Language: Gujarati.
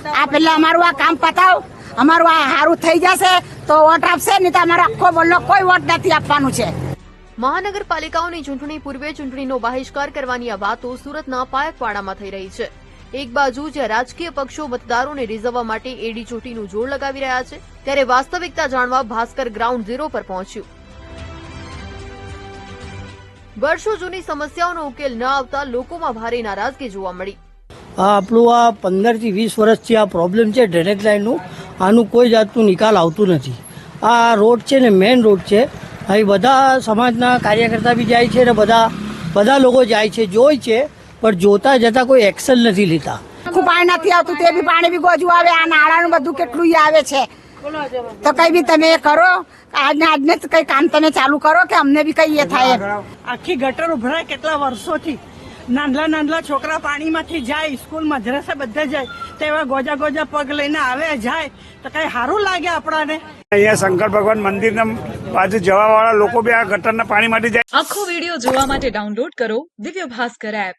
આ પેલા અમારું આ કામ પતાવ, અમારું આ સારું થઈ જશે તો વોટ આપશે, નહીં તો અમારો આખો બોલનો કોઈ વોટ નથી આપવાનું છે। મહાનગરપાલિકાઓની ચૂંટણી પૂર્વે ચૂંટણીનો બહિષ્કાર કરવાની આ વાતો સુરતના પાયકવાડામાં થઈ રહી છે। એક બાજુ જ્યાં રાજકીય પક્ષો મતદારોને રીઝવવા માટે એડી ચોટીનું જોર લગાવી રહ્યા છે, ત્યારે વાસ્તવિકતા જાણવા ભાસ્કર ગ્રાઉન્ડ ઝીરો પર પહોંચ્યું। વર્ષો જૂની સમસ્યાઓનો ઉકેલ ન આવતા લોકોમાં ભારે નારાજગી જોવા મળી। આપણું આ 15 થી 20 વર્ષથી આ પ્રોબ્લેમ છે ડ્રેનેજ લાઇનનું, આનું કોઈ જાતનું નિકાલ આવતું નથી। આ રોડ છે ને મેઇન રોડ છે, અહીં બધા સમાજના કાર્યકર્તા બી જાય છે ને બધા લોકો જાય છે, જોઈ છે, પણ જોતા જતા કોઈ એક્શન નથી લેતા। આખું પાણી નથી આવતું, તે બી પાણી બી ગોજું આવે, આ નાળાનું બધું કેટલું આવે છે, તો કઈ બી તમે કરો, આજને કઈ કામ તમે ચાલુ કરો કે અમને બી કઈ એ થાય। આખી ગટર ઉભરાય કેટલા વર્ષોથી, નાનલા છોકરા પાણીમાંથી જાય, સ્કૂલ મદ્રાસા બધા જાય, તેવા ગોજા પગ લઈને આવે જાય તો કઈ સારું લાગે આપણાને। અહીંયા શંકર ભગવાન મંદિરના બાજુ જવા વાળા લોકો બી આ ગટરના પાણી માટે જાય। આખો વિડીયો જોવા માટે ડાઉનલોડ કરો દિવ્ય ભાસ્કર એપ।